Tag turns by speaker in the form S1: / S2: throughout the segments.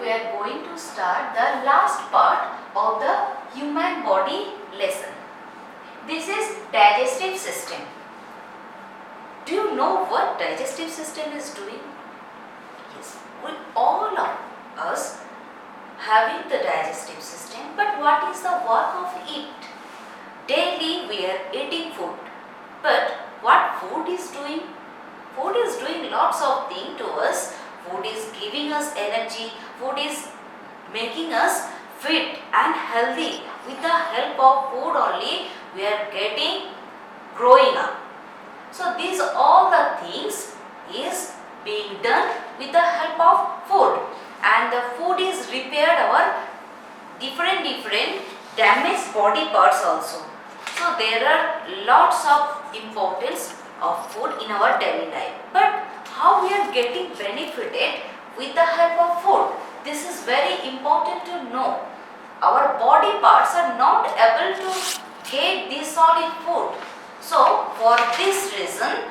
S1: we are going to start the last part of the human body lesson. This is digestive system. Do you know what digestive system is doing? Yes, we all of us having the digestive system, but what is the work of it? Daily we are eating food, but what food is doing? Food is doing lots of things to us. Food is giving us energy. Food is making us fit and healthy. With the help of food only, we are growing up. So these all the things is being done with the help of food, and the food is repaired our different damaged body parts also. So there are lots of importance of food in our daily life. But how we are getting benefited with the help of food? This is very important to know. Our body parts are not able to get this solid food. So for this reason,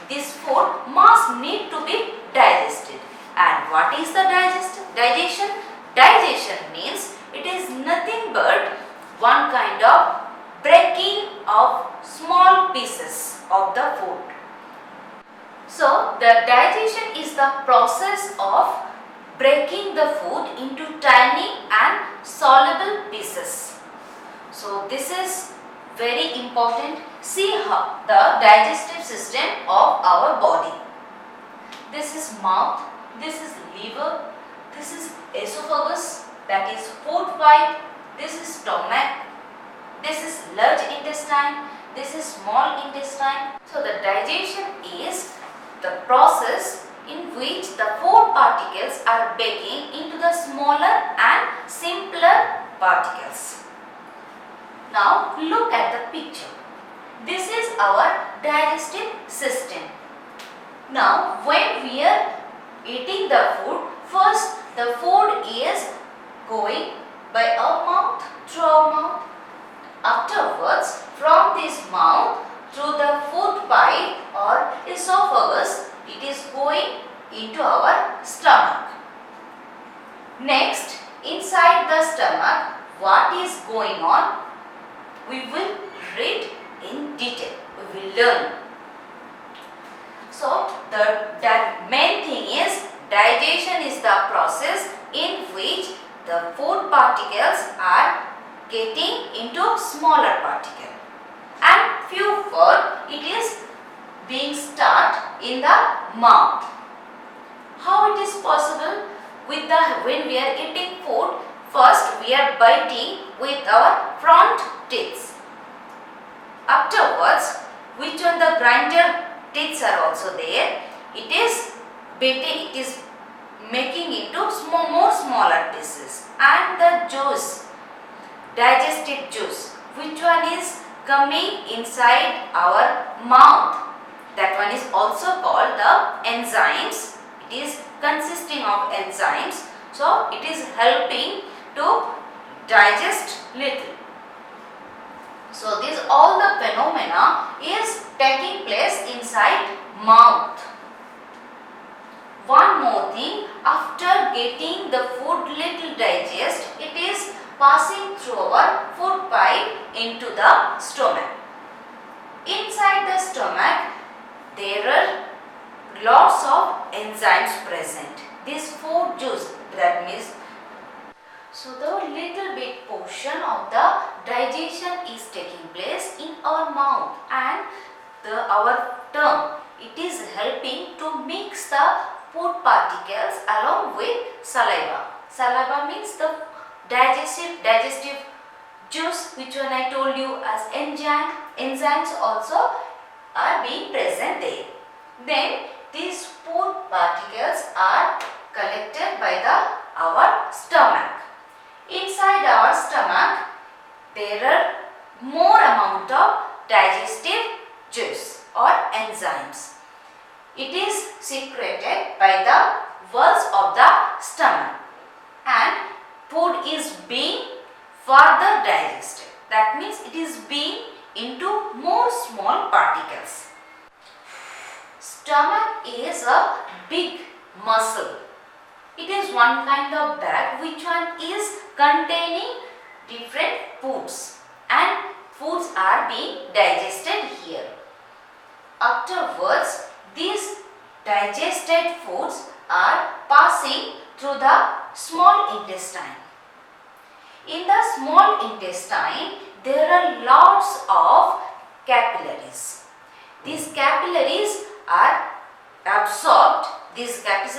S1: this food must need to be digested. And what is the digestion? Digestion means it is nothing but one kind of breaking of small pieces of the food. So the digestion is the process of breaking the food into tiny and soluble pieces. So this is very important. See how the digestive system of our body. This is mouth, this is liver, this is esophagus, that is food pipe, this is stomach, this is large intestine, this is small intestine. So the digestion is the process in which the food particles are breaking into the smaller and simpler particles. Now look at the picture. This is our digestive system. Now when we are eating the food, first the food is going by our mouth, through our mouth. Afterwards, from this mouth through the food pipe or esophagus, it is going into our stomach. Next, inside the stomach, what is going on? We will read in detail. We will learn. So, the main thing is digestion is the process in which the food particles are getting into smaller particle, and few food it is being start in the mouth. How it is possible? When we are eating food, first we are biting with our front teeth. Afterwards, which one the grinder teeth are also there, it is biting, it is making into more smaller pieces, and the juice, digestive juice, which one is coming inside our mouth, that one is also called the enzymes. It is consisting of enzymes, so it is helping to digest little. So this all the phenomena is taking place inside mouth. One more thing, after getting the food little digest, it is passing through our food pipe into the stomach. Inside the stomach, there are lots of enzymes present. This food juice, that means, so the little bit portion of the digestion is taking place in our mouth, and our tongue, it is helping to mix the food particles along with saliva. Saliva means the digestive juice, which one I told you as enzyme. Enzymes also are being present there. Then these food particles are collected by our stomach. Inside our stomach, there are more amount of digestive juice or enzymes. It is secreted by the walls of the stomach, and food is being further digested. That means it is being into more small particles. Stomach is a big muscle. It is one kind of bag which one is containing different foods, and foods are being digested here. Afterwards, these digested foods are passing through the small intestine. In the small intestine, there are lots of capillaries. These capillaries are absorbed, different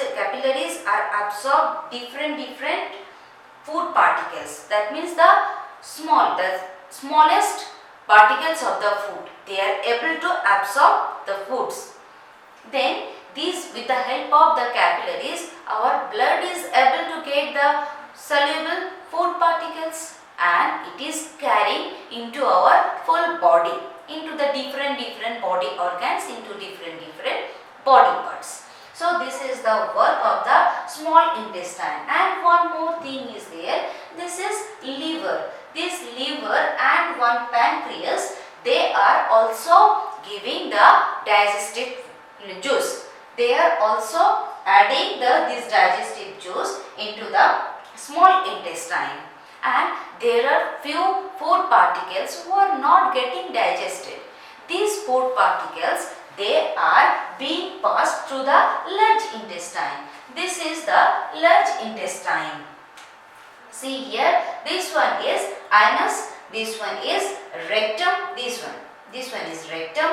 S1: food particles. That means the smallest particles of the food. They are able to absorb the foods. Then with the help of the capillaries, our blood is able to get the soluble food particles, and it is carrying into our full body, into the different body organs, into different body parts. So this is the work of the small intestine. And one more thing is there. This is liver. This liver and one pancreas, they are also giving the digestive juice. They are also adding this digestive juice into the small intestine, and there are few food particles who are not getting digested. These food particles, they are being passed through the large intestine. This is the large intestine. See here, this one is anus, this one is rectum, this one is rectum.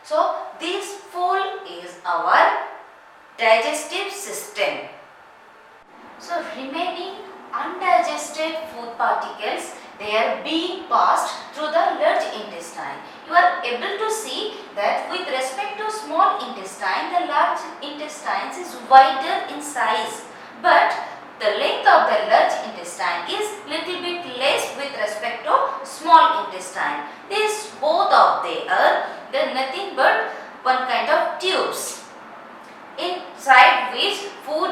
S1: So this full is our digestive system. So remaining undigested food particles, they are being passed through the large intestine. You are able to see that with respect to small intestine, the large intestine is wider in size, but the length of the large intestine is little bit less with respect to small intestine. These both of they are nothing but one kind of tubes inside which food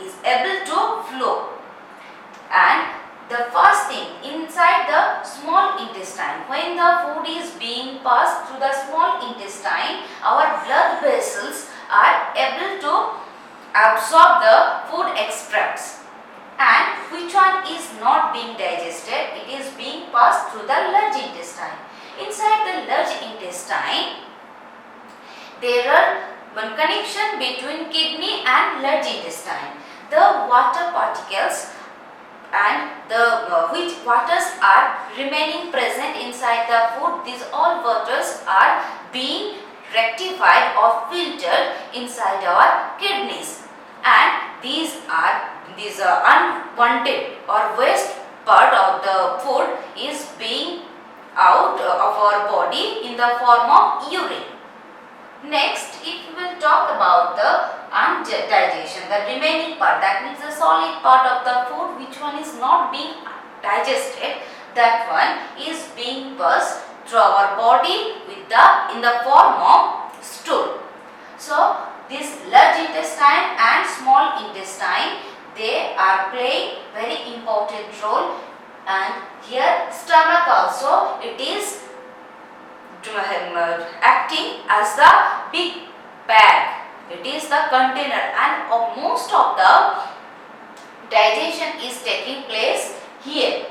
S1: is able to flow. And the first thing, inside the small intestine, when the food is being passed through the small intestine, our blood vessels are able to absorb the food extracts. And which one is not being digested? It is being passed through the large intestine. Inside the large intestine, there are one connection between kidney and large intestine. The water particles and the which waters are remaining present inside the food, these all waters are being rectified or filtered inside our kidneys, and these are unwanted or waste part of the food is being out of our body in the form of urine. Next, if we will talk about the undigestion, the remaining part, that means the solid part of the food which one is not being digested, that one is being passed through our body in the form of stool. So this large intestine and small intestine, they are playing very important role, and here stomach also, it is acting as the big bag. It is the container, and most of the digestion is taking place here.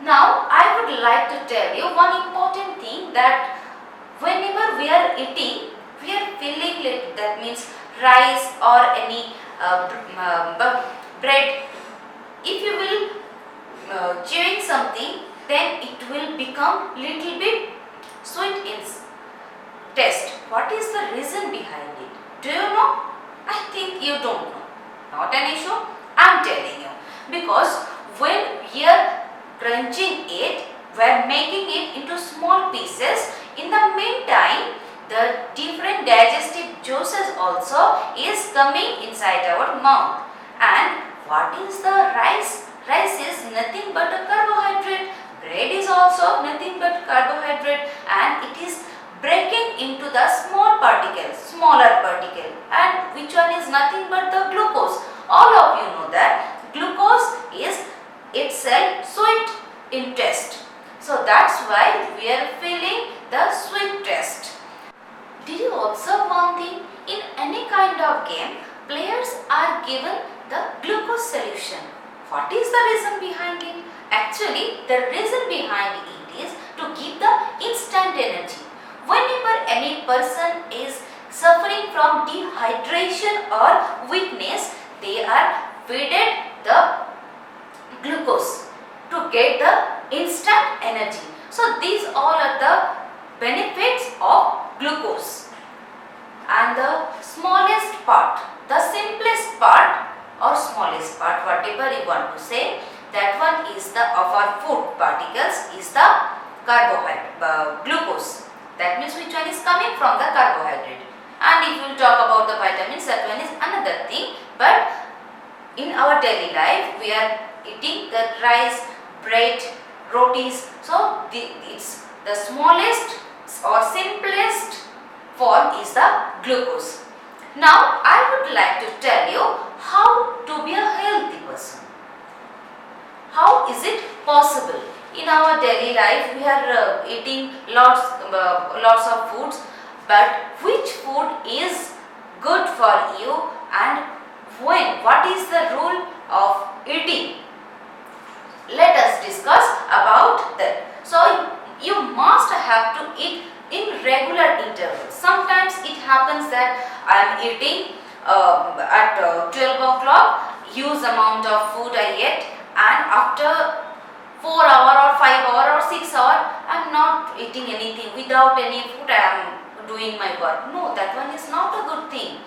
S1: Now I would like to tell you one important thing, that whenever we are eating, we are feeling it, that means rice or any bread. If you will chewing something, then it will become little bit sweet in taste. What is the reason behind it? Do you know? I think you don't know. Not an issue. I am telling you. Because when we are crunching it, we are making it into small pieces. In the meantime, the different digestive juices also is coming inside our mouth. And what is the rice? Rice is nothing but a carbohydrate. Bread is also nothing but carbohydrate, and it is breaking into the smaller particle, and which one is nothing but the glucose. All of you know that glucose is itself sweet in taste. So that's why we are feeling the sweet taste. Did you observe one thing? In any kind of game, players are given what is the reason behind it? Actually, the reason behind it is to give the instant energy. Whenever any person is suffering from dehydration or weakness, they are fed the glucose to get the instant energy. So these all are the benefits of glucose. And the smallest part, the simplest part or smallest part, whatever you want to say, that one is the of our food particles is the carbohydrate, glucose. That means which one is coming from the carbohydrate. And if you will talk about the vitamins, that one is another thing. But in our daily life, we are eating the rice, bread, rotis. So it's the smallest or simplest form is the glucose. Now I would like to tell you how to be a healthy person. How is it possible? In our daily life, we are eating lots of foods, but which food is good for you and when? What is the rule of eating? Let us discuss about that. So you must have to eat in regular intervals. Sometimes it happens that I am eating at 12 o'clock, huge amount of food I eat, and after 4 hour or 5 hour or 6 hour I am not eating anything. Without any food I am doing my work. No, that one is not a good thing.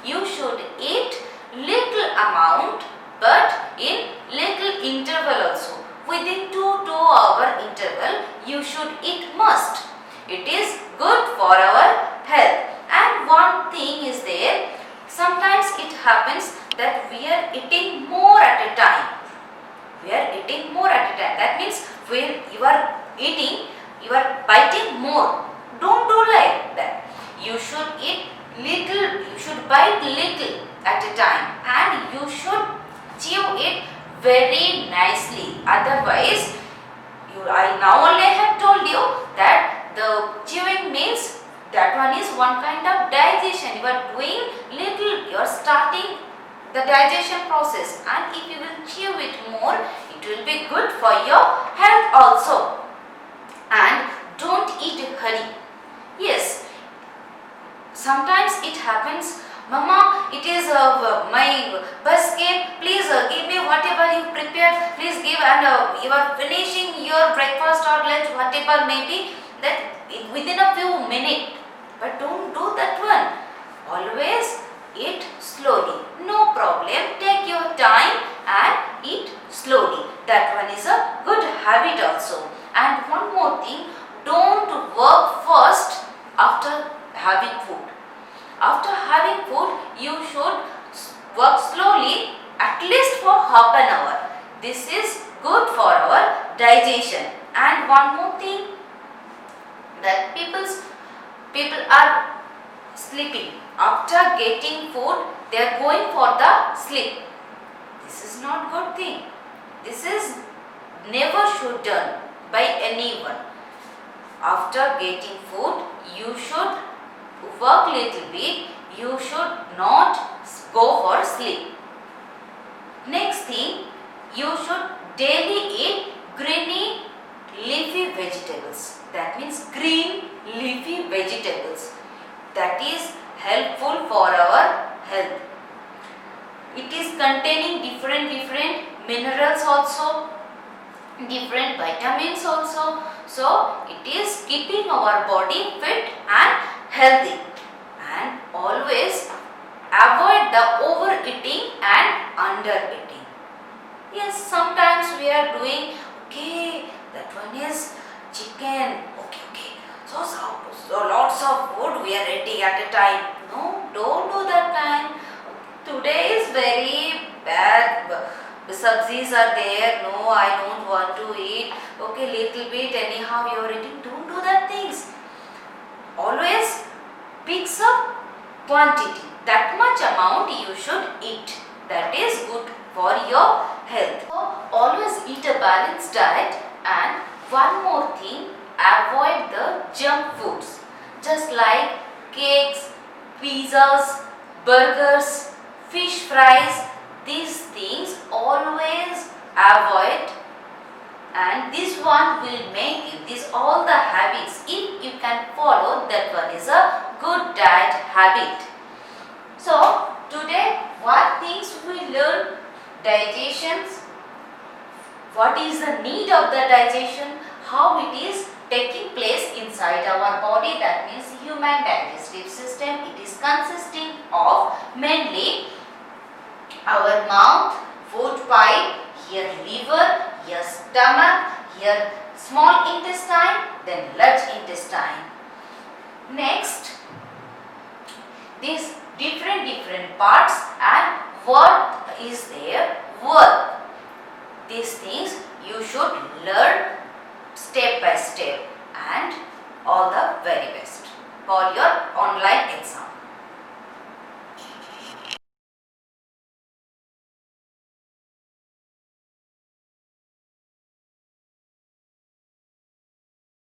S1: You should eat little amount but in little interval also. Within 2 hour interval you should eat must. It is good for our health. And one thing is there, sometimes it happens that we are eating more at a time. We are eating more at a time. That means when you are eating, you are biting more. Don't do like that. You should eat little, you should bite little at a time and you should chew it very nicely. Otherwise, I now only have told you that the chewing means that one is one kind of digestion. You are doing little, you are starting the digestion process, and if you will chew it more, it will be good for your health also. And don't eat in hurry. Yes, sometimes it happens, Mama, it is my bus came, please give me whatever you prepared, please give, and you are finishing your breakfast or lunch, whatever may be, that within a few minutes. But don't do that one. Always eat slowly. No problem. Take your time and eat slowly. That one is a good habit also. And one more thing, don't work first after having food. After having food, you should work slowly at least for half an hour. This is good for our digestion. And one more thing, that people are sleeping. After getting food, they are going for the sleep. This is not good thing. This is never should done by anyone. After getting food, you should work little bit. You should not go for sleep. Next thing, you should daily eat greeny leafy vegetables. That means green leafy vegetables. That is helpful for our health. It is containing different minerals also, different vitamins also. So it is keeping our body fit and healthy. And always avoid the overeating and undereating. Yes, sometimes we are doing, okay, that one is chicken, okay. So lots of food we are eating at a time. No, don't do that time. Today is very bad. The sabzis are there. No, I don't want to eat. Okay, little bit anyhow you are eating. Don't do that things. Always picks up quantity. That much amount you should eat. That is good for your health. So always eat a balanced diet. And one more thing, avoid the junk foods. Just like cakes, pizzas, burgers, fish fries, these things always avoid, and this one will make you, these all the habits, if you can follow, that one is a good diet habit. So today what things we learn: digestions, what is the need of the digestion, how it is taking place inside our body, that means human digestive system. It is consisting of mainly our mouth, food pipe, here liver, here stomach, here small intestine, then large intestine. Next, these different parts and what is their work. These things you should learn step by step, and all the very best for your online exam.